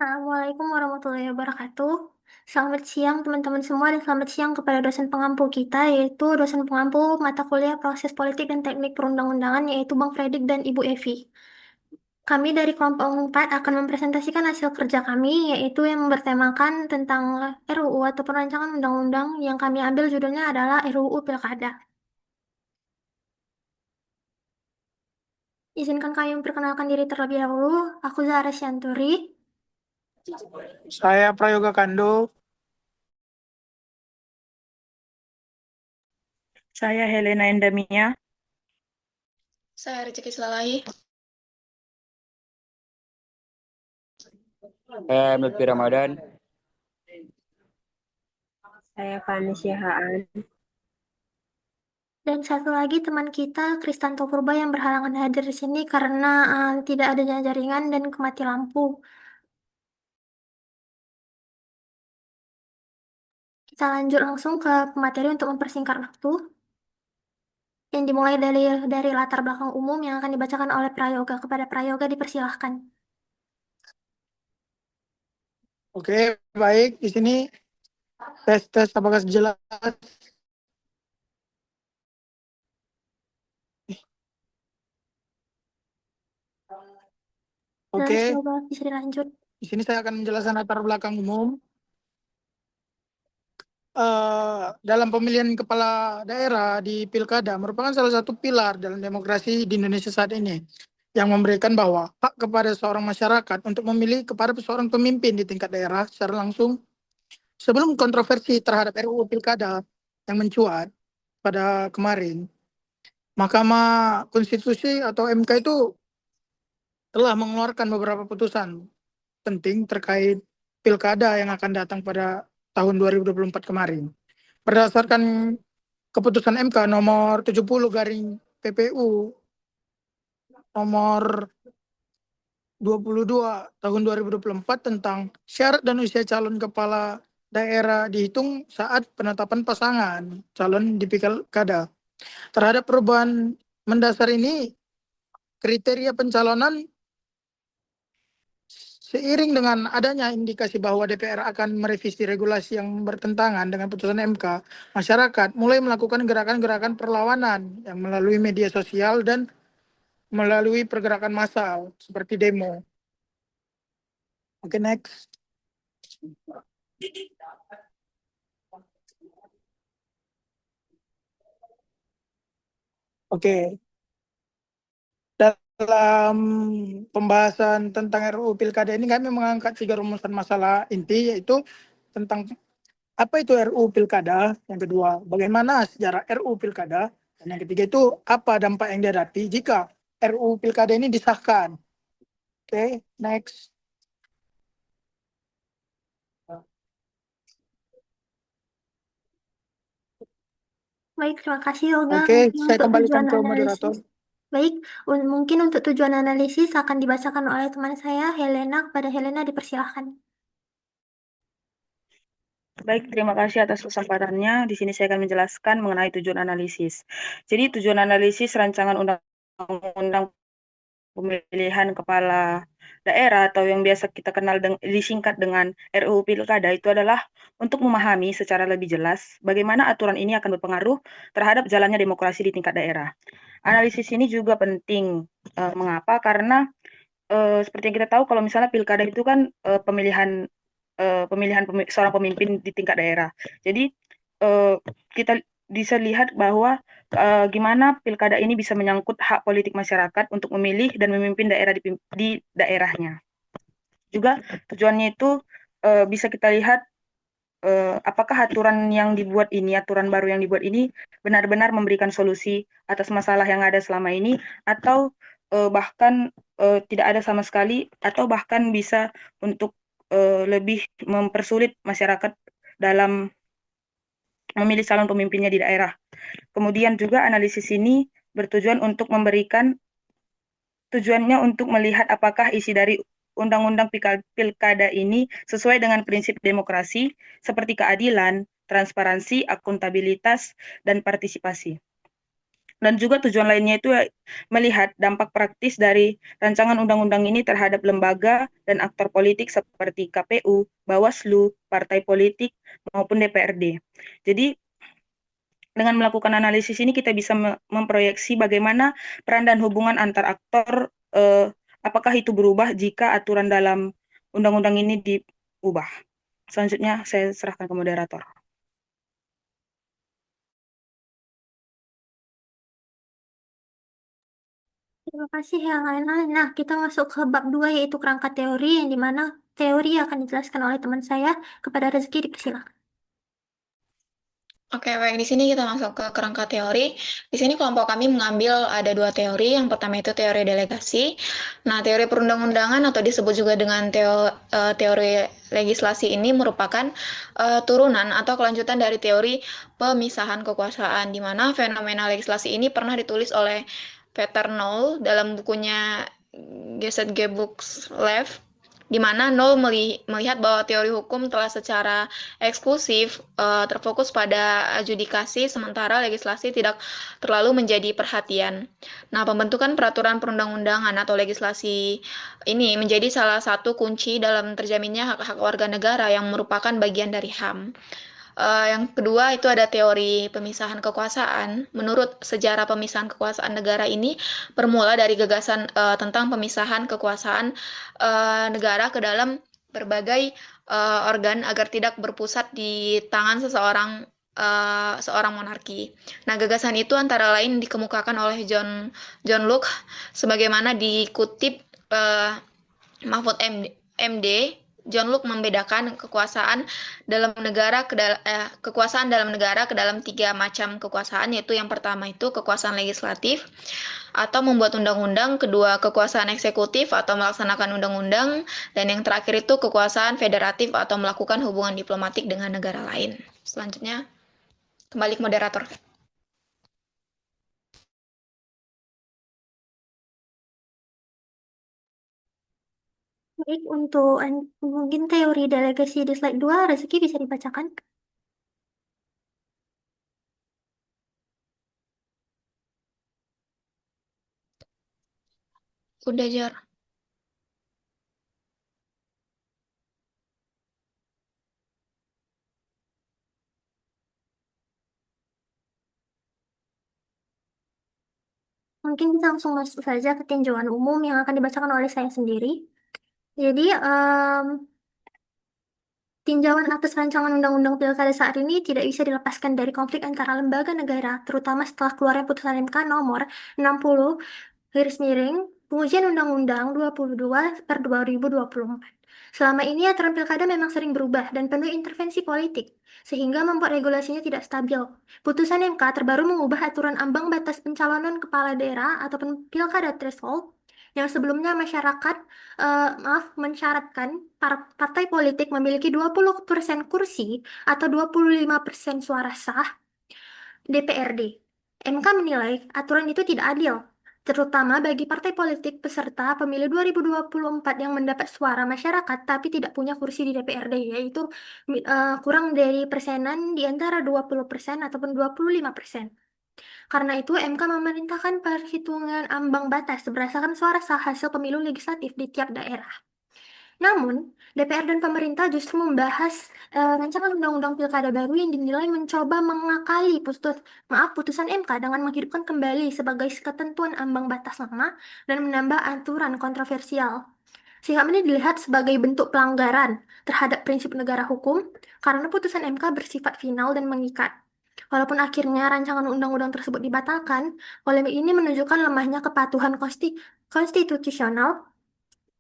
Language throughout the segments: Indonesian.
Assalamualaikum warahmatullahi wabarakatuh. Selamat siang teman-teman semua dan selamat siang kepada dosen pengampu kita yaitu dosen pengampu mata kuliah Proses Politik dan Teknik Perundang-undangan yaitu Bang Fredik dan Ibu Evi. Kami dari kelompok 4 akan mempresentasikan hasil kerja kami yaitu yang bertemakan tentang RUU atau perancangan undang-undang yang kami ambil judulnya adalah RUU Pilkada. Izinkan kami memperkenalkan diri terlebih dahulu. Aku Zahra Syanturi. Saya Prayoga Kando. Saya Helena Endamia. Saya Rezeki Selalahi. Saya Lutfi Ramadan. Saya Vanisya Haan. Dan satu lagi teman kita, Kristanto Purba yang berhalangan hadir di sini karena tidak adanya jaringan dan mati lampu. Kita lanjut langsung ke materi untuk mempersingkat waktu. Yang dimulai dari latar belakang umum yang akan dibacakan oleh Prayoga. Kepada Prayoga dipersilahkan. Oke, baik. Di sini tes apakah jelas? Oke, Coba bisa dilanjut. di sini saya akan menjelaskan latar belakang umum. Dalam pemilihan kepala daerah di Pilkada merupakan salah satu pilar dalam demokrasi di Indonesia saat ini yang memberikan bahwa hak kepada seorang masyarakat untuk memilih kepada seorang pemimpin di tingkat daerah secara langsung. Sebelum kontroversi terhadap RUU Pilkada yang mencuat pada kemarin, Mahkamah Konstitusi atau MK itu telah mengeluarkan beberapa putusan penting terkait pilkada yang akan datang pada tahun 2024 kemarin. Berdasarkan keputusan MK nomor 70 garing PPU nomor 22 tahun 2024 tentang syarat dan usia calon kepala daerah dihitung saat penetapan pasangan calon di pilkada. Terhadap perubahan mendasar ini, kriteria pencalonan seiring dengan adanya indikasi bahwa DPR akan merevisi regulasi yang bertentangan dengan putusan MK, masyarakat mulai melakukan gerakan-gerakan perlawanan yang melalui media sosial dan melalui pergerakan massal seperti demo. Oke, next. Oke, dalam pembahasan tentang RUU Pilkada ini kami mengangkat 3 rumusan masalah inti, yaitu tentang apa itu RUU Pilkada, yang kedua bagaimana sejarah RUU Pilkada, dan yang ketiga itu apa dampak yang dihadapi jika RUU Pilkada ini disahkan. Oke, next. Baik, terima kasih Yoga. Oke, Mungkin saya untuk kembalikan tujuan ke analisis. moderator. Baik, mungkin untuk tujuan analisis akan dibacakan oleh teman saya, Helena. Kepada Helena dipersilahkan. Baik, terima kasih atas kesempatannya. Di sini saya akan menjelaskan mengenai tujuan analisis. Jadi tujuan analisis rancangan undang-undang pemilihan kepala daerah atau yang biasa kita kenal disingkat dengan RUU Pilkada itu adalah untuk memahami secara lebih jelas bagaimana aturan ini akan berpengaruh terhadap jalannya demokrasi di tingkat daerah. Analisis ini juga penting. Mengapa? Karena seperti yang kita tahu kalau misalnya pilkada itu kan pemilihan seorang pemimpin di tingkat daerah. Jadi kita bisa lihat bahwa gimana pilkada ini bisa menyangkut hak politik masyarakat untuk memilih dan memimpin daerah di daerahnya. Juga tujuannya itu bisa kita lihat apakah aturan baru yang dibuat ini benar-benar memberikan solusi atas masalah yang ada selama ini atau bahkan tidak ada sama sekali atau bahkan bisa untuk lebih mempersulit masyarakat dalam memilih calon pemimpinnya di daerah. Kemudian juga analisis ini tujuannya untuk melihat apakah isi dari undang-undang pilkada ini sesuai dengan prinsip demokrasi seperti keadilan, transparansi, akuntabilitas, dan partisipasi. dan juga tujuan lainnya itu melihat dampak praktis dari rancangan undang-undang ini terhadap lembaga dan aktor politik seperti KPU, Bawaslu, partai politik, maupun DPRD. Jadi, dengan melakukan analisis ini kita bisa memproyeksi bagaimana peran dan hubungan antar aktor, apakah itu berubah jika aturan dalam undang-undang ini diubah. Selanjutnya saya serahkan ke moderator. Terima kasih Helena. Nah, kita masuk ke bab 2 yaitu kerangka teori yang dimana teori akan dijelaskan oleh teman saya kepada Rezeki dipersilakan. Oke, baik. Di sini kita masuk ke kerangka teori. Di sini kelompok kami mengambil ada dua teori. Yang pertama itu teori delegasi. Nah, teori perundang-undangan atau disebut juga dengan teori legislasi ini merupakan turunan atau kelanjutan dari teori pemisahan kekuasaan, di mana fenomena legislasi ini pernah ditulis oleh Peter Knoll dalam bukunya Gesetze Books Left, di mana Knoll melihat bahwa teori hukum telah secara eksklusif terfokus pada adjudikasi, sementara legislasi tidak terlalu menjadi perhatian. Nah, pembentukan peraturan perundang-undangan atau legislasi ini menjadi salah satu kunci dalam terjaminnya hak-hak warga negara yang merupakan bagian dari HAM. Yang kedua itu ada teori pemisahan kekuasaan. Menurut sejarah pemisahan kekuasaan negara ini bermula dari gagasan tentang pemisahan kekuasaan negara ke dalam berbagai organ agar tidak berpusat di tangan seorang monarki. Nah, gagasan itu antara lain dikemukakan oleh John Locke sebagaimana dikutip Mahfud MD. John Locke membedakan kekuasaan dalam negara ke dalam tiga macam kekuasaan, yaitu yang pertama itu kekuasaan legislatif atau membuat undang-undang, kedua kekuasaan eksekutif atau melaksanakan undang-undang, dan yang terakhir itu kekuasaan federatif atau melakukan hubungan diplomatik dengan negara lain. Selanjutnya kembali ke moderator. Baik, untuk mungkin teori delegasi di slide 2, Rezeki bisa dibacakan. Udah, Jar. Mungkin kita langsung masuk saja ke tinjauan umum yang akan dibacakan oleh saya sendiri. Jadi, tinjauan atas rancangan undang-undang pilkada saat ini tidak bisa dilepaskan dari konflik antara lembaga negara, terutama setelah keluarnya putusan MK nomor 60 garis miring pengujian Undang-Undang 22/2024. Selama ini aturan pilkada memang sering berubah dan penuh intervensi politik, sehingga membuat regulasinya tidak stabil. Putusan MK terbaru mengubah aturan ambang batas pencalonan kepala daerah ataupun pilkada threshold yang sebelumnya mensyaratkan partai politik memiliki 20% kursi atau 25% suara sah DPRD. MK menilai aturan itu tidak adil, terutama bagi partai politik peserta pemilu 2024 yang mendapat suara masyarakat tapi tidak punya kursi di DPRD, yaitu kurang dari persenan di antara 20% ataupun 25%. Karena itu, MK memerintahkan perhitungan ambang batas berdasarkan suara sah hasil pemilu legislatif di tiap daerah. Namun, DPR dan pemerintah justru membahas rancangan undang-undang pilkada baru yang dinilai mencoba mengakali putusan MK dengan menghidupkan kembali sebagai ketentuan ambang batas lama dan menambah aturan kontroversial. Sikap ini dilihat sebagai bentuk pelanggaran terhadap prinsip negara hukum karena putusan MK bersifat final dan mengikat. Walaupun akhirnya rancangan undang-undang tersebut dibatalkan, polemik ini menunjukkan lemahnya kepatuhan konstitusional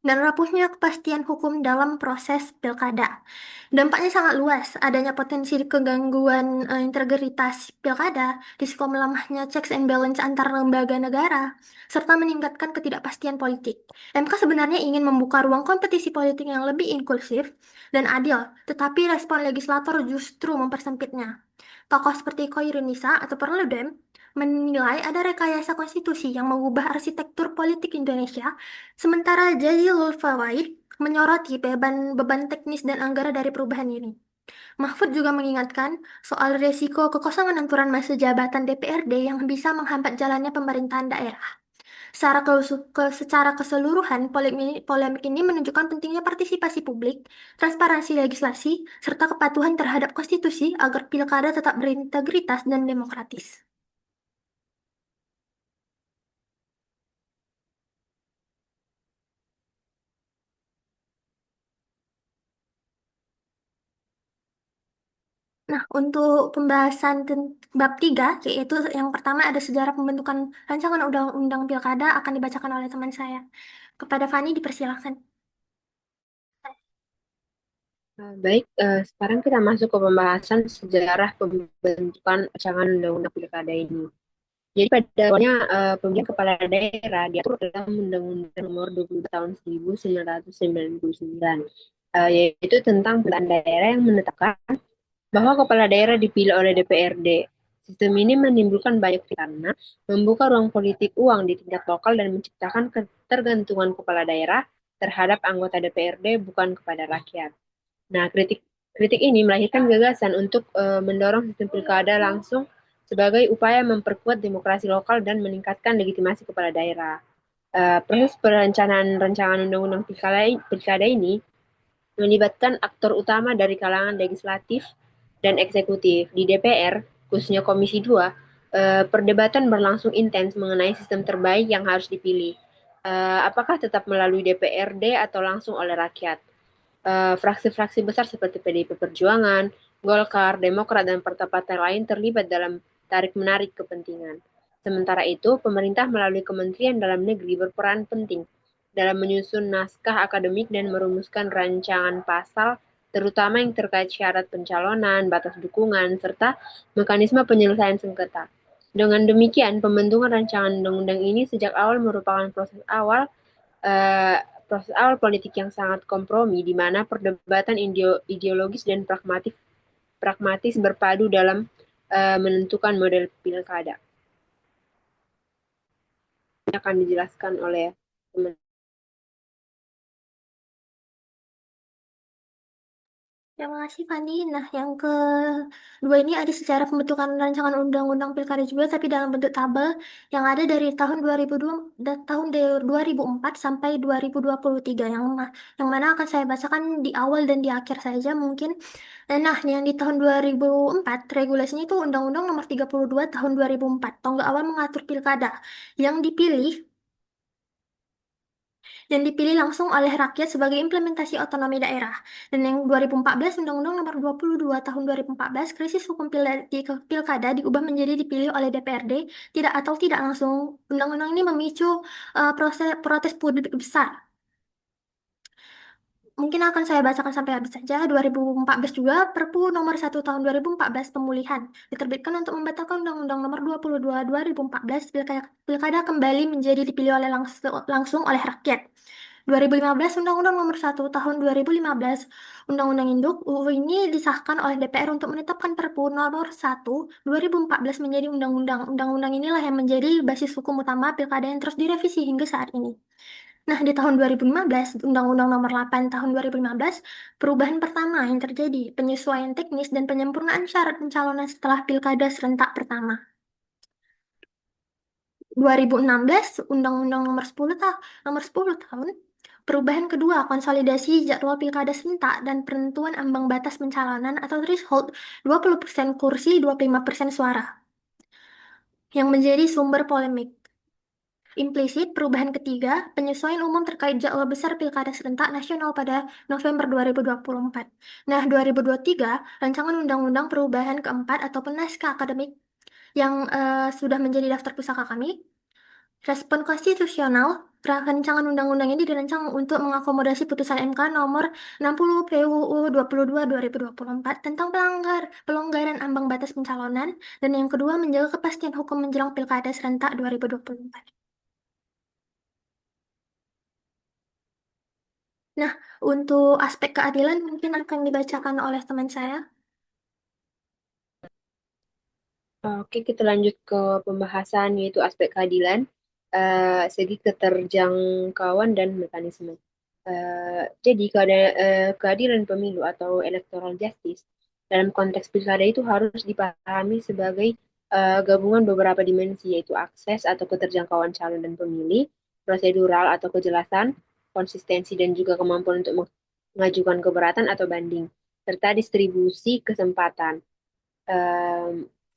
dan rapuhnya kepastian hukum dalam proses pilkada. Dampaknya sangat luas, adanya potensi kegangguan integritas pilkada, risiko melemahnya checks and balance antar lembaga negara, serta meningkatkan ketidakpastian politik. MK sebenarnya ingin membuka ruang kompetisi politik yang lebih inklusif dan adil, tetapi respon legislator justru mempersempitnya. Tokoh seperti Koirunisa atau Perludem menilai ada rekayasa konstitusi yang mengubah arsitektur politik Indonesia, sementara Jazilul Fawaid menyoroti beban teknis dan anggaran dari perubahan ini. Mahfud juga mengingatkan soal resiko kekosongan aturan masa jabatan DPRD yang bisa menghambat jalannya pemerintahan daerah. Secara keseluruhan, polemik ini menunjukkan pentingnya partisipasi publik, transparansi legislasi, serta kepatuhan terhadap konstitusi agar pilkada tetap berintegritas dan demokratis. Nah, untuk pembahasan bab 3, yaitu yang pertama ada sejarah pembentukan rancangan undang-undang pilkada akan dibacakan oleh teman saya. Kepada Fani dipersilakan. Baik, sekarang kita masuk ke pembahasan sejarah pembentukan rancangan undang-undang pilkada ini. Jadi pada awalnya pemilihan kepala daerah diatur dalam Undang-Undang Nomor 20 Tahun 1999, yaitu tentang pemilihan daerah yang menetapkan bahwa kepala daerah dipilih oleh DPRD. Sistem ini menimbulkan banyak karena membuka ruang politik uang di tingkat lokal dan menciptakan ketergantungan kepala daerah terhadap anggota DPRD bukan kepada rakyat. Nah, kritik ini melahirkan gagasan untuk mendorong sistem pilkada langsung sebagai upaya memperkuat demokrasi lokal dan meningkatkan legitimasi kepala daerah. Proses perencanaan rancangan undang-undang pilkada ini melibatkan aktor utama dari kalangan legislatif dan eksekutif. Di DPR, khususnya Komisi 2, perdebatan berlangsung intens mengenai sistem terbaik yang harus dipilih. Apakah tetap melalui DPRD atau langsung oleh rakyat? Fraksi-fraksi besar seperti PDIP Perjuangan, Golkar, Demokrat, dan partai-partai lain terlibat dalam tarik-menarik kepentingan. Sementara itu, pemerintah melalui Kementerian Dalam Negeri berperan penting dalam menyusun naskah akademik dan merumuskan rancangan pasal, terutama yang terkait syarat pencalonan, batas dukungan, serta mekanisme penyelesaian sengketa. Dengan demikian, pembentukan rancangan undang-undang ini sejak awal merupakan eh, proses awal politik yang sangat kompromi, di mana perdebatan ideologis dan pragmatis berpadu dalam menentukan model pilkada. Ini akan dijelaskan oleh teman. Terima kasih, Fani. Nah, yang kedua ini ada sejarah pembentukan rancangan undang-undang pilkada juga, tapi dalam bentuk tabel yang ada dari tahun 2002, tahun 2004 sampai 2023, yang mana akan saya bacakan di awal dan di akhir saja mungkin. Nah, yang di tahun 2004, regulasinya itu Undang-Undang Nomor 32 Tahun 2004, tonggak awal mengatur pilkada, yang dipilih langsung oleh rakyat sebagai implementasi otonomi daerah. Dan yang 2014, Undang-Undang Nomor 22 Tahun 2014, krisis hukum pilkada diubah menjadi dipilih oleh DPRD, tidak langsung. Undang-undang ini memicu protes publik besar. Mungkin akan saya bacakan sampai habis saja. 2014 juga, Perpu Nomor 1 Tahun 2014 Pemulihan diterbitkan untuk membatalkan Undang-Undang Nomor 22 2014, pilkada kembali menjadi dipilih langsung oleh rakyat. 2015, Undang-Undang Nomor 1 Tahun 2015, Undang-Undang Induk, UU ini disahkan oleh DPR untuk menetapkan Perpu Nomor 1 2014 menjadi undang-undang. Undang-undang inilah yang menjadi basis hukum utama pilkada yang terus direvisi hingga saat ini. Nah, di tahun 2015, Undang-Undang Nomor 8 Tahun 2015, perubahan pertama yang terjadi, penyesuaian teknis dan penyempurnaan syarat pencalonan setelah pilkada serentak pertama. 2016, Undang-Undang Nomor 10 Tahun, perubahan kedua, konsolidasi jadwal pilkada serentak dan penentuan ambang batas pencalonan atau threshold 20% kursi, 25% suara, yang menjadi sumber polemik. Implisit, perubahan ketiga, penyesuaian umum terkait jadwal besar pilkada serentak nasional pada November 2024. Nah, 2023, rancangan undang-undang perubahan keempat ataupun naskah akademik yang sudah menjadi daftar pusaka kami. Respon konstitusional, rancangan undang-undang ini dirancang untuk mengakomodasi putusan MK nomor 60 PUU 22 2024 tentang pelonggaran ambang batas pencalonan, dan yang kedua menjaga kepastian hukum menjelang pilkada serentak 2024. Nah, untuk aspek keadilan mungkin akan dibacakan oleh teman saya. Oke, kita lanjut ke pembahasan yaitu aspek keadilan, segi keterjangkauan dan mekanisme. Jadi keadilan pemilu atau electoral justice dalam konteks pilkada itu harus dipahami sebagai gabungan beberapa dimensi, yaitu akses atau keterjangkauan calon dan pemilih, prosedural atau kejelasan, konsistensi dan juga kemampuan untuk mengajukan keberatan atau banding, serta distribusi kesempatan.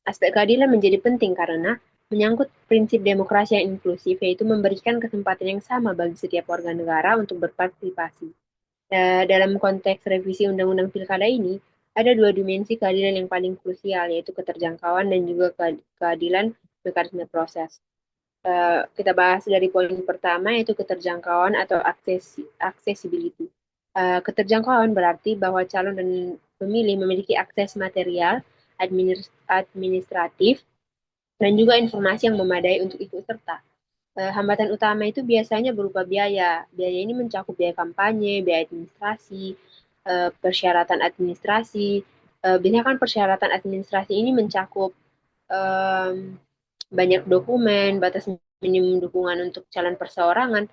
Aspek keadilan menjadi penting karena menyangkut prinsip demokrasi yang inklusif, yaitu memberikan kesempatan yang sama bagi setiap warga negara untuk berpartisipasi. Dalam konteks revisi Undang-Undang Pilkada ini, ada dua dimensi keadilan yang paling krusial, yaitu keterjangkauan dan juga keadilan mekanisme proses. Kita bahas dari poin pertama, yaitu keterjangkauan atau accessibility. Keterjangkauan berarti bahwa calon dan pemilih memiliki akses material, administratif, dan juga informasi yang memadai untuk ikut serta. Hambatan utama itu biasanya berupa biaya. Biaya ini mencakup biaya kampanye, biaya administrasi, persyaratan administrasi. Biasanya kan persyaratan administrasi ini mencakup banyak dokumen, batas minimum dukungan untuk calon perseorangan,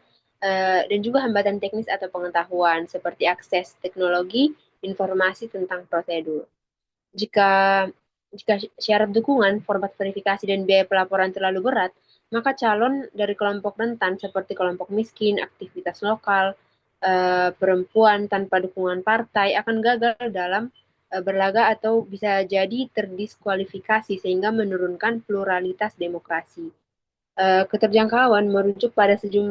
dan juga hambatan teknis atau pengetahuan seperti akses teknologi, informasi tentang prosedur. Jika jika syarat dukungan, format verifikasi, dan biaya pelaporan terlalu berat, maka calon dari kelompok rentan seperti kelompok miskin, aktivitas lokal, perempuan tanpa dukungan partai akan gagal dalam berlaga atau bisa jadi terdiskualifikasi sehingga menurunkan pluralitas demokrasi. Keterjangkauan merujuk pada sejauh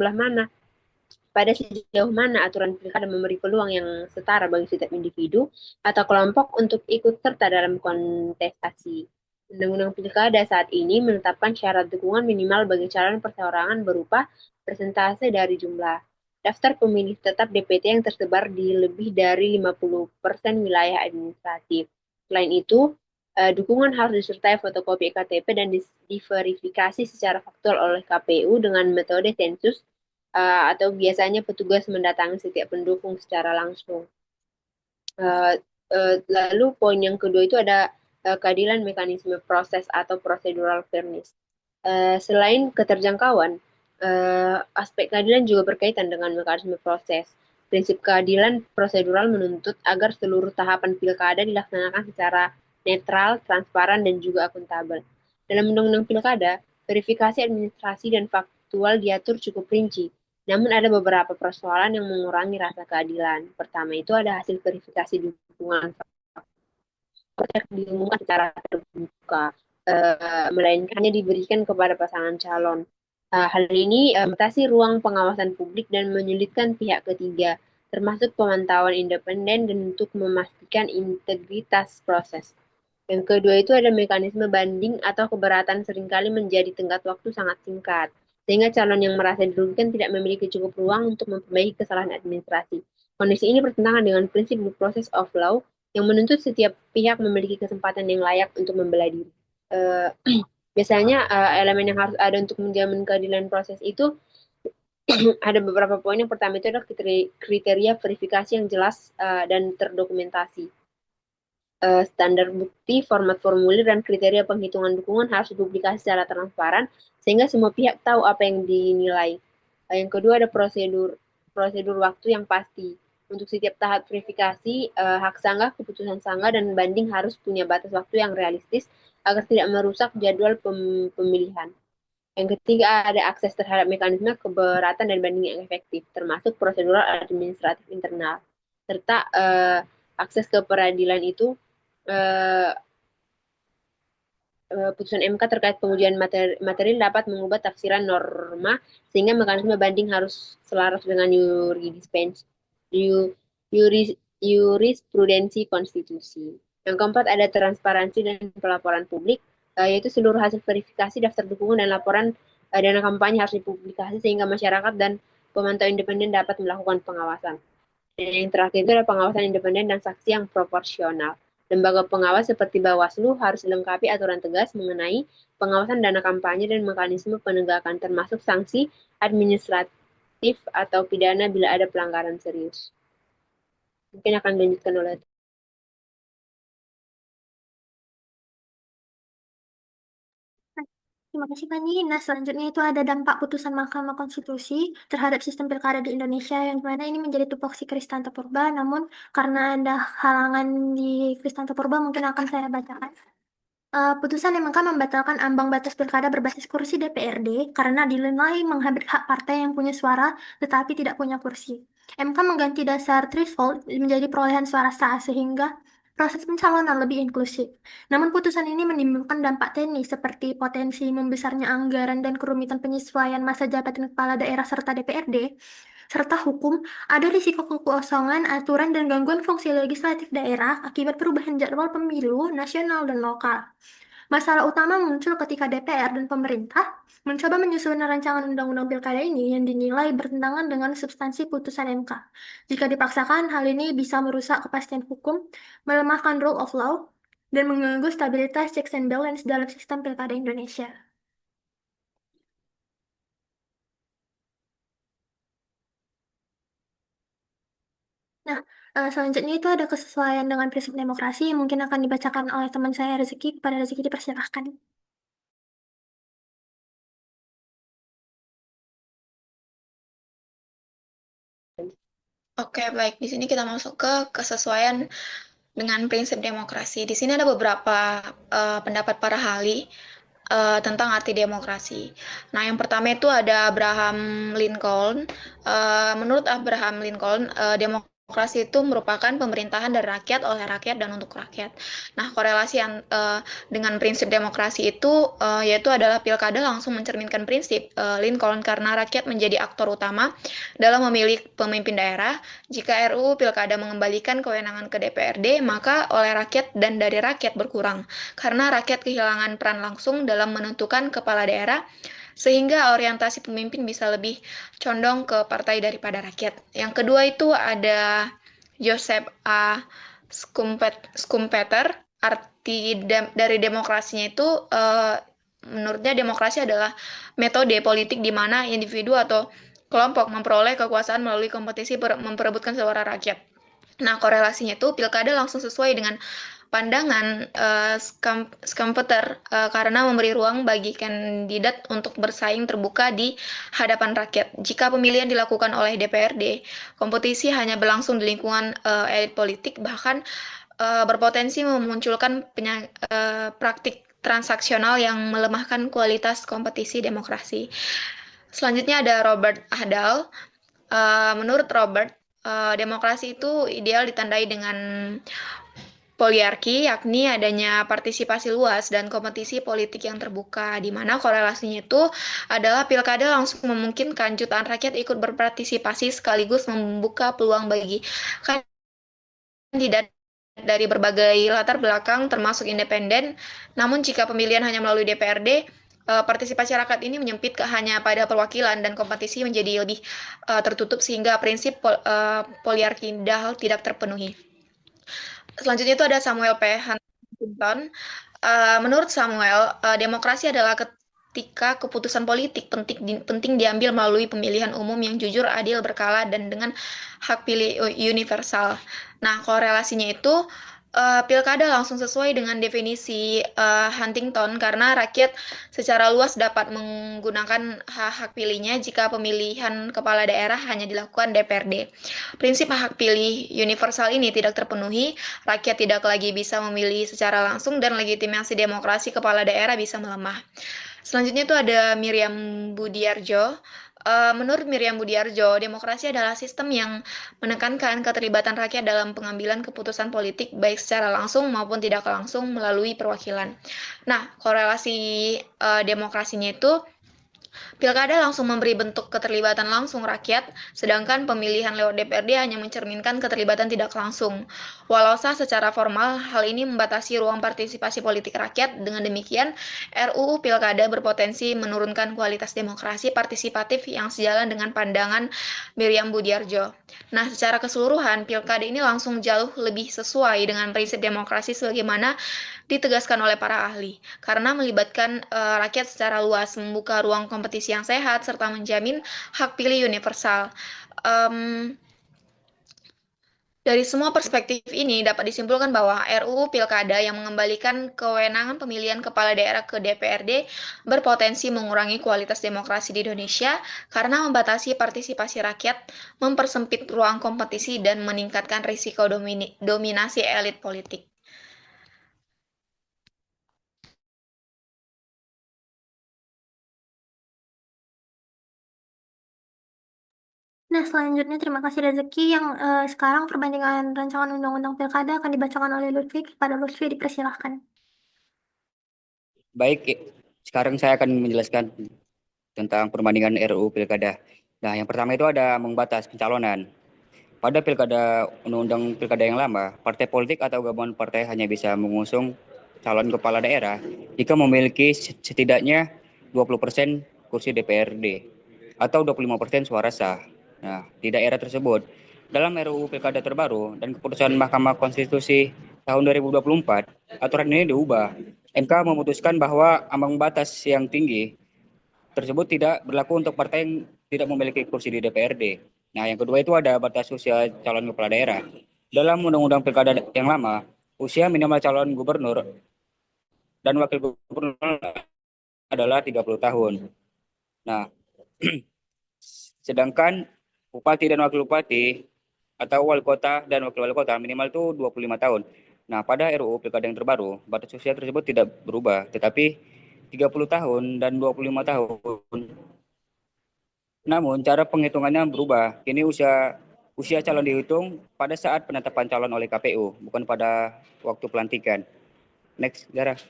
mana aturan pilkada memberi peluang yang setara bagi setiap individu atau kelompok untuk ikut serta dalam kontestasi. Undang-Undang Pilkada saat ini menetapkan syarat dukungan minimal bagi calon perseorangan berupa persentase dari jumlah daftar pemilih tetap DPT yang tersebar di lebih dari 50% wilayah administratif. Selain itu, dukungan harus disertai fotokopi KTP dan diverifikasi secara faktual oleh KPU dengan metode sensus atau biasanya petugas mendatangi setiap pendukung secara langsung. Lalu poin yang kedua itu ada keadilan mekanisme proses atau procedural fairness. Selain keterjangkauan, aspek keadilan juga berkaitan dengan mekanisme proses. Prinsip keadilan prosedural menuntut agar seluruh tahapan pilkada dilaksanakan secara netral, transparan, dan juga akuntabel. Dalam Undang-Undang Pilkada, verifikasi administrasi dan faktual diatur cukup rinci. Namun ada beberapa persoalan yang mengurangi rasa keadilan. Pertama itu ada hasil verifikasi dukungan yang diumumkan secara terbuka, melainkan hanya diberikan kepada pasangan calon. Hal ini membatasi ruang pengawasan publik dan menyulitkan pihak ketiga, termasuk pemantauan independen dan untuk memastikan integritas proses. Yang kedua itu ada mekanisme banding atau keberatan seringkali menjadi tenggat waktu sangat singkat, sehingga calon yang merasa dirugikan tidak memiliki cukup ruang untuk memperbaiki kesalahan administrasi. Kondisi ini bertentangan dengan prinsip due process of law yang menuntut setiap pihak memiliki kesempatan yang layak untuk membela diri. Biasanya elemen yang harus ada untuk menjamin keadilan proses itu ada beberapa poin. Yang pertama itu adalah kriteria verifikasi yang jelas dan terdokumentasi. Standar bukti, format formulir, dan kriteria penghitungan dukungan harus dipublikasi secara transparan sehingga semua pihak tahu apa yang dinilai. Yang kedua ada prosedur waktu yang pasti. Untuk setiap tahap verifikasi, hak sanggah, keputusan sanggah, dan banding harus punya batas waktu yang realistis agar tidak merusak jadwal pemilihan. Yang ketiga ada akses terhadap mekanisme keberatan dan banding yang efektif, termasuk prosedural administratif internal. Serta akses ke peradilan itu putusan MK terkait pengujian materi dapat mengubah tafsiran norma sehingga mekanisme banding harus selaras dengan jurisprudensi konstitusi. Yang keempat ada transparansi dan pelaporan publik, yaitu seluruh hasil verifikasi, daftar dukungan, dan laporan dana kampanye harus dipublikasi sehingga masyarakat dan pemantau independen dapat melakukan pengawasan. Dan yang terakhir itu adalah pengawasan independen dan saksi yang proporsional. Lembaga pengawas seperti Bawaslu harus dilengkapi aturan tegas mengenai pengawasan dana kampanye dan mekanisme penegakan, termasuk sanksi administratif atau pidana bila ada pelanggaran serius. Mungkin akan dilanjutkan oleh Terima kasih Fani. Nah, selanjutnya itu ada dampak putusan Mahkamah Konstitusi terhadap sistem pilkada di Indonesia yang mana ini menjadi tupoksi Kristanto Purba. Namun karena ada halangan di Kristanto Purba, mungkin akan saya bacakan. Putusan MK membatalkan ambang batas pilkada berbasis kursi DPRD karena dinilai menghambat hak partai yang punya suara tetapi tidak punya kursi. MK mengganti dasar threshold menjadi perolehan suara sah sehingga proses pencalonan lebih inklusif. Namun putusan ini menimbulkan dampak teknis seperti potensi membesarnya anggaran dan kerumitan penyesuaian masa jabatan kepala daerah serta DPRD, serta hukum ada risiko kekosongan aturan dan gangguan fungsi legislatif daerah akibat perubahan jadwal pemilu nasional dan lokal. Masalah utama muncul ketika DPR dan pemerintah mencoba menyusun rancangan undang-undang pilkada ini yang dinilai bertentangan dengan substansi putusan MK. Jika dipaksakan, hal ini bisa merusak kepastian hukum, melemahkan rule of law, dan mengganggu stabilitas checks and balance dalam sistem pilkada Indonesia. Nah, selanjutnya itu ada kesesuaian dengan prinsip demokrasi yang mungkin akan dibacakan oleh teman saya Rezeki. Kepada Rezeki dipersilahkan. Oke, baik. Di sini kita masuk ke kesesuaian dengan prinsip demokrasi. Di sini ada beberapa pendapat para ahli tentang arti demokrasi. Nah, yang pertama itu ada Abraham Lincoln. Menurut Abraham Lincoln, demokrasi itu merupakan pemerintahan dari rakyat, oleh rakyat, dan untuk rakyat. Nah, korelasi yang dengan prinsip demokrasi itu yaitu adalah pilkada langsung mencerminkan prinsip Lincoln karena rakyat menjadi aktor utama dalam memilih pemimpin daerah. Jika RUU Pilkada mengembalikan kewenangan ke DPRD, maka oleh rakyat dan dari rakyat berkurang karena rakyat kehilangan peran langsung dalam menentukan kepala daerah, sehingga orientasi pemimpin bisa lebih condong ke partai daripada rakyat. Yang kedua itu ada Joseph A. Schumpeter. Arti dari demokrasinya itu menurutnya demokrasi adalah metode politik di mana individu atau kelompok memperoleh kekuasaan melalui kompetisi memperebutkan suara rakyat. Nah, korelasinya itu pilkada langsung sesuai dengan pandangan Schumpeter karena memberi ruang bagi kandidat untuk bersaing terbuka di hadapan rakyat. Jika pemilihan dilakukan oleh DPRD, kompetisi hanya berlangsung di lingkungan elit politik, bahkan berpotensi memunculkan praktik transaksional yang melemahkan kualitas kompetisi demokrasi. Selanjutnya ada Robert Ahdal. Menurut Robert, demokrasi itu ideal ditandai dengan poliarki, yakni adanya partisipasi luas dan kompetisi politik yang terbuka, di mana korelasinya itu adalah pilkada langsung memungkinkan jutaan rakyat ikut berpartisipasi sekaligus membuka peluang bagi kandidat dari berbagai latar belakang termasuk independen. Namun jika pemilihan hanya melalui DPRD, partisipasi rakyat ini menyempit hanya pada perwakilan dan kompetisi menjadi lebih tertutup sehingga prinsip poliarki tidak terpenuhi. Selanjutnya itu ada Samuel P. Huntington. Menurut Samuel, demokrasi adalah ketika keputusan politik penting diambil melalui pemilihan umum yang jujur, adil, berkala, dan dengan hak pilih universal. Nah, korelasinya itu pilkada langsung sesuai dengan definisi Huntington karena rakyat secara luas dapat menggunakan hak pilihnya jika pemilihan kepala daerah hanya dilakukan DPRD. Prinsip hak pilih universal ini tidak terpenuhi, rakyat tidak lagi bisa memilih secara langsung dan legitimasi demokrasi kepala daerah bisa melemah. Selanjutnya itu ada Miriam Budiarjo. Menurut Miriam Budiarjo, demokrasi adalah sistem yang menekankan keterlibatan rakyat dalam pengambilan keputusan politik baik secara langsung maupun tidak langsung melalui perwakilan. Nah, korelasi demokrasinya itu pilkada langsung memberi bentuk keterlibatan langsung rakyat, sedangkan pemilihan lewat DPRD hanya mencerminkan keterlibatan tidak langsung. Walau sah secara formal, hal ini membatasi ruang partisipasi politik rakyat. Dengan demikian, RUU Pilkada berpotensi menurunkan kualitas demokrasi partisipatif yang sejalan dengan pandangan Miriam Budiarjo. Nah, secara keseluruhan, pilkada ini langsung jauh lebih sesuai dengan prinsip demokrasi sebagaimana ditegaskan oleh para ahli, karena melibatkan rakyat secara luas, membuka ruang kompetisi yang sehat, serta menjamin hak pilih universal. Dari semua perspektif ini dapat disimpulkan bahwa RUU Pilkada yang mengembalikan kewenangan pemilihan kepala daerah ke DPRD berpotensi mengurangi kualitas demokrasi di Indonesia karena membatasi partisipasi rakyat, mempersempit ruang kompetisi, dan meningkatkan risiko dominasi elit politik. Nah, selanjutnya terima kasih Rezeki yang sekarang perbandingan rancangan undang-undang pilkada akan dibacakan oleh Lutfi. Kepada Lutfi dipersilahkan. Baik, sekarang saya akan menjelaskan tentang perbandingan RUU Pilkada. Nah, yang pertama itu ada membatas pencalonan. Pada pilkada undang-undang pilkada yang lama, partai politik atau gabungan partai hanya bisa mengusung calon kepala daerah jika memiliki setidaknya 20% kursi DPRD atau 25% suara sah. Nah, di daerah tersebut, dalam RUU Pilkada terbaru dan keputusan Mahkamah Konstitusi tahun 2024, aturan ini diubah. MK memutuskan bahwa ambang batas yang tinggi tersebut tidak berlaku untuk partai yang tidak memiliki kursi di DPRD. Nah, yang kedua itu ada batas usia calon kepala daerah. Dalam Undang-Undang Pilkada yang lama, usia minimal calon gubernur dan wakil gubernur adalah 30 tahun. Nah, sedangkan bupati dan wakil bupati atau wali kota dan wakil wali kota minimal itu 25 tahun. Nah, pada RUU Pilkada yang terbaru, batas usia tersebut tidak berubah, tetapi 30 tahun dan 25 tahun. Namun, cara penghitungannya berubah. Kini usia calon dihitung pada saat penetapan calon oleh KPU, bukan pada waktu pelantikan. Next, Zara.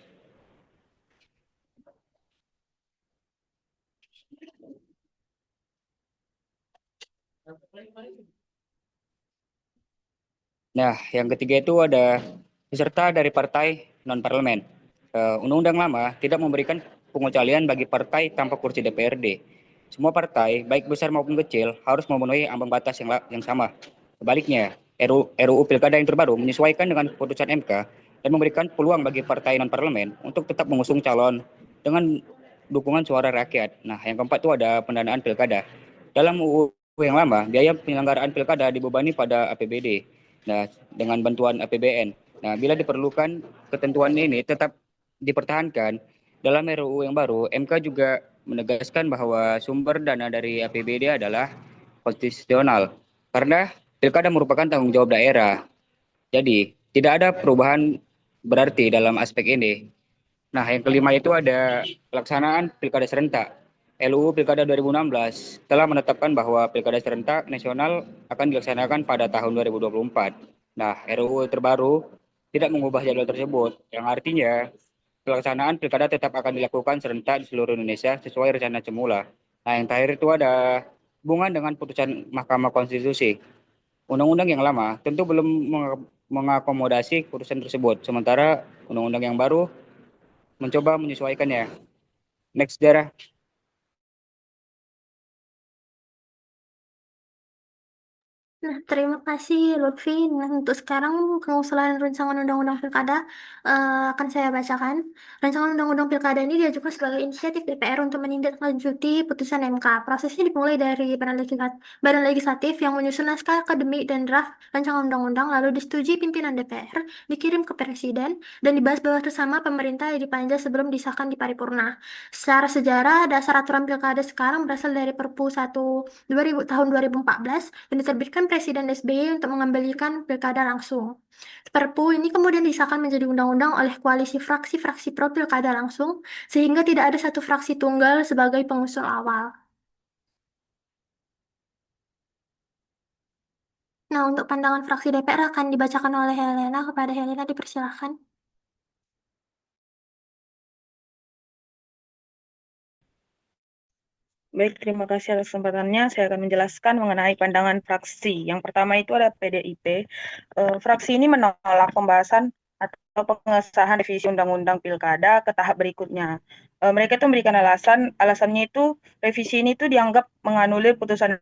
Nah, yang ketiga itu ada peserta dari partai non-parlemen. Undang-undang lama tidak memberikan pengecualian bagi partai tanpa kursi DPRD. Semua partai, baik besar maupun kecil, harus memenuhi ambang batas yang sama. Sebaliknya, RUU Pilkada yang terbaru menyesuaikan dengan keputusan MK dan memberikan peluang bagi partai non-parlemen untuk tetap mengusung calon dengan dukungan suara rakyat. Nah, yang keempat itu ada pendanaan pilkada. Dalam UU yang lama, biaya penyelenggaraan pilkada dibebani pada APBD. Nah, dengan bantuan APBN. Nah, bila diperlukan, ketentuan ini tetap dipertahankan. Dalam RUU yang baru, MK juga menegaskan bahwa sumber dana dari APBD adalah konstitusional karena pilkada merupakan tanggung jawab daerah. Jadi, tidak ada perubahan berarti dalam aspek ini. Nah, yang kelima itu ada pelaksanaan pilkada serentak. LUU Pilkada 2016 telah menetapkan bahwa pilkada serentak nasional akan dilaksanakan pada tahun 2024. Nah, RUU terbaru tidak mengubah jadwal tersebut, yang artinya pelaksanaan pilkada tetap akan dilakukan serentak di seluruh Indonesia sesuai rencana semula. Nah, yang terakhir itu ada hubungan dengan putusan Mahkamah Konstitusi. Undang-undang yang lama tentu belum mengakomodasi putusan tersebut, sementara undang-undang yang baru mencoba menyesuaikannya. Next, Dara. Nah, terima kasih Lutfi. Nah, untuk sekarang pengusulan rancangan undang-undang pilkada akan saya bacakan. Rancangan undang-undang pilkada ini diajukan sebagai inisiatif DPR untuk menindaklanjuti putusan MK. Prosesnya dimulai dari Badan Legislatif yang menyusun naskah akademik dan draft rancangan undang-undang, lalu disetujui pimpinan DPR, dikirim ke Presiden, dan dibahas bersama pemerintah di Panja sebelum disahkan di paripurna. Secara sejarah, dasar aturan pilkada sekarang berasal dari Perpu 1 tahun 2014 yang diterbitkan Presiden SBY untuk mengembalikan pilkada langsung. Perpu ini kemudian disahkan menjadi undang-undang oleh koalisi fraksi-fraksi pro pilkada langsung, sehingga tidak ada satu fraksi tunggal sebagai pengusul awal. Nah, untuk pandangan fraksi DPR akan dibacakan oleh Helena. Kepada Helena dipersilahkan. Baik, terima kasih atas kesempatannya. Saya akan menjelaskan mengenai pandangan fraksi. Yang pertama itu ada PDIP. Fraksi ini menolak pembahasan atau pengesahan revisi Undang-Undang Pilkada ke tahap berikutnya. Mereka itu memberikan alasannya itu revisi ini tuh dianggap menganulir putusan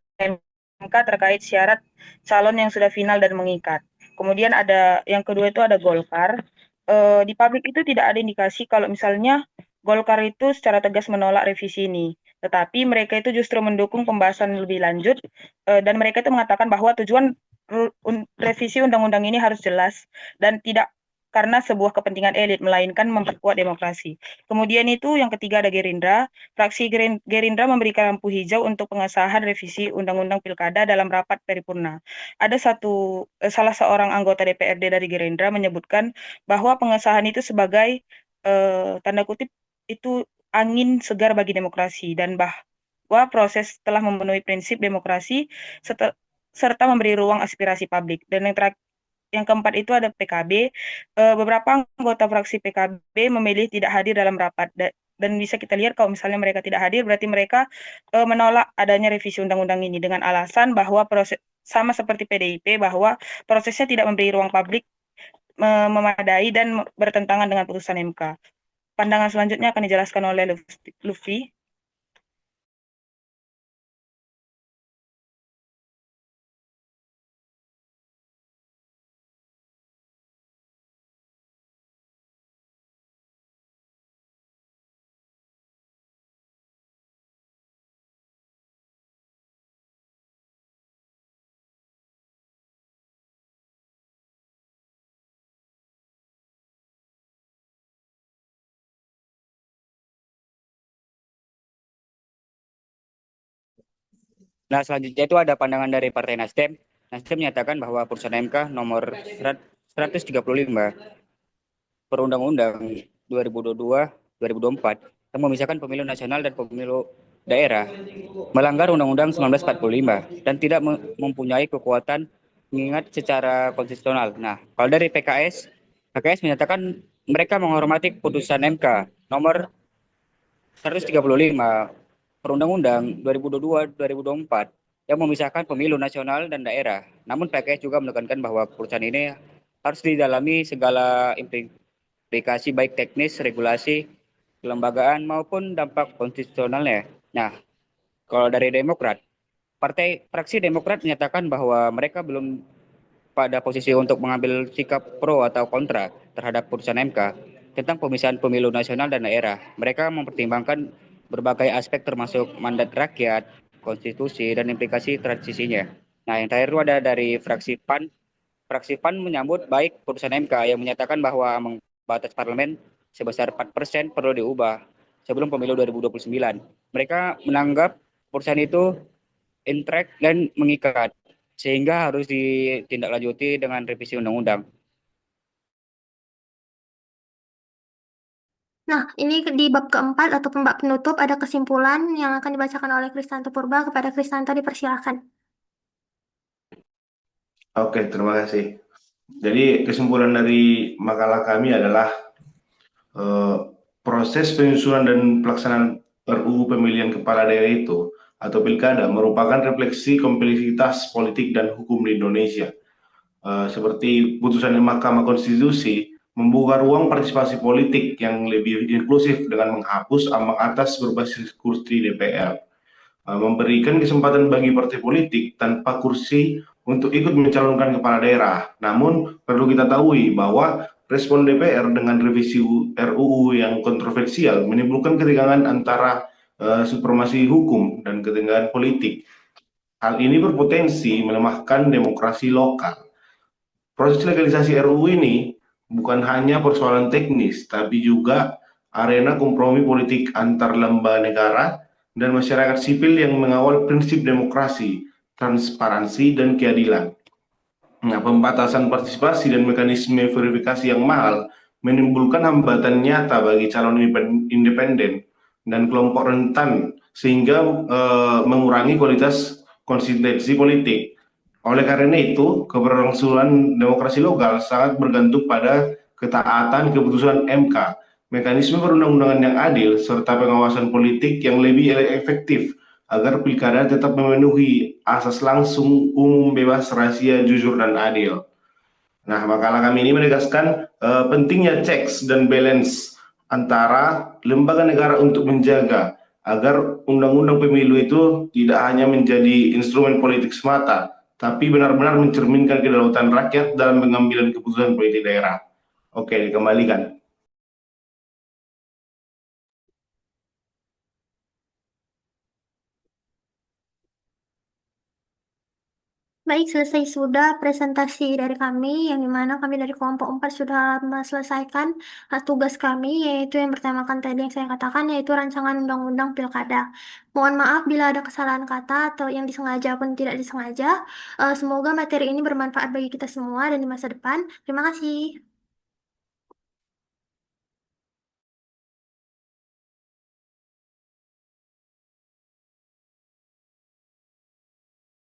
MK terkait syarat calon yang sudah final dan mengikat. Kemudian ada yang kedua itu ada Golkar. Di publik itu tidak ada indikasi kalau misalnya Golkar itu secara tegas menolak revisi ini. Tetapi mereka itu justru mendukung pembahasan lebih lanjut dan mereka itu mengatakan bahwa tujuan revisi undang-undang ini harus jelas dan tidak karena sebuah kepentingan elit, melainkan memperkuat demokrasi. Kemudian itu yang ketiga ada Gerindra. Fraksi Gerindra memberikan lampu hijau untuk pengesahan revisi Undang-Undang Pilkada dalam rapat paripurna. Ada salah seorang anggota DPRD dari Gerindra menyebutkan bahwa pengesahan itu sebagai tanda kutip itu angin segar bagi demokrasi dan bahwa proses telah memenuhi prinsip demokrasi serta memberi ruang aspirasi publik. Dan yang keempat itu ada PKB. Beberapa anggota fraksi PKB memilih tidak hadir dalam rapat dan bisa kita lihat kalau misalnya mereka tidak hadir berarti mereka menolak adanya revisi undang-undang ini dengan alasan bahwa proses sama seperti PDIP bahwa prosesnya tidak memberi ruang publik memadai dan bertentangan dengan putusan MK. Pandangan selanjutnya akan dijelaskan oleh Lutfi. Nah, selanjutnya itu ada pandangan dari Partai Nasdem. Nasdem menyatakan bahwa putusan MK nomor 135 Perundang-undang 2022-2024 yang memisahkan pemilu nasional dan pemilu daerah melanggar Undang-Undang 1945 dan tidak mempunyai kekuatan mengingat secara konstitusional. Nah, kalau dari PKS menyatakan mereka menghormati putusan MK nomor 135 Perundang-undang 2022-2024 yang memisahkan pemilu nasional dan daerah. Namun PKS juga menekankan bahwa putusan ini harus didalami segala implikasi baik teknis, regulasi, kelembagaan maupun dampak konstitusionalnya. Nah, kalau dari Demokrat, fraksi Demokrat menyatakan bahwa mereka belum pada posisi untuk mengambil sikap pro atau kontra terhadap putusan MK tentang pemisahan pemilu nasional dan daerah. Mereka mempertimbangkan berbagai aspek termasuk mandat rakyat, konstitusi, dan implikasi transisinya. Nah, yang terakhir itu ada dari fraksi PAN. Fraksi PAN menyambut baik putusan MK yang menyatakan bahwa ambang batas parlemen sebesar 4% perlu diubah sebelum pemilu 2029. Mereka menganggap putusan itu intrek dan mengikat, sehingga harus ditindaklanjuti dengan revisi undang-undang. Nah, ini di bab keempat atau bab penutup ada kesimpulan yang akan dibacakan oleh Kristanto Purba. Kepada Kristanto dipersilakan. Oke, terima kasih. Jadi kesimpulan dari makalah kami adalah proses penyusunan dan pelaksanaan RUU pemilihan kepala daerah itu atau pilkada merupakan refleksi kompleksitas politik dan hukum di Indonesia. Seperti putusan Mahkamah Konstitusi membuka ruang partisipasi politik yang lebih inklusif dengan menghapus ambang atas berbasis kursi DPR. Memberikan kesempatan bagi partai politik tanpa kursi untuk ikut mencalonkan kepala daerah. Namun perlu kita tahu bahwa respon DPR dengan revisi RUU yang kontroversial menimbulkan ketegangan antara supremasi hukum dan ketegangan politik. Hal ini berpotensi melemahkan demokrasi lokal. Proses legalisasi RUU ini bukan hanya persoalan teknis, tapi juga arena kompromi politik antar lembaga negara dan masyarakat sipil yang mengawal prinsip demokrasi, transparansi, dan keadilan. Nah, pembatasan partisipasi dan mekanisme verifikasi yang mahal menimbulkan hambatan nyata bagi calon independen dan kelompok rentan sehingga mengurangi kualitas konsistensi politik. Oleh karena itu, keberlangsungan demokrasi lokal sangat bergantung pada ketaatan keputusan MK, mekanisme perundang-undangan yang adil, serta pengawasan politik yang lebih efektif agar pilkada tetap memenuhi asas langsung, umum, bebas, rahasia, jujur, dan adil. Nah, makalah kami ini menegaskan pentingnya checks dan balance antara lembaga negara untuk menjaga agar undang-undang pemilu itu tidak hanya menjadi instrumen politik semata, tapi benar-benar mencerminkan kedaulatan rakyat dalam pengambilan keputusan politik daerah. Oke, dikembalikan. Baik, selesai sudah presentasi dari kami, yang dimana kami dari kelompok 4 sudah menyelesaikan tugas kami, yaitu yang pertama kan tadi yang saya katakan, yaitu rancangan undang-undang pilkada. Mohon maaf bila ada kesalahan kata atau yang disengaja pun tidak disengaja. Semoga materi ini bermanfaat bagi kita semua dan di masa depan. Terima kasih.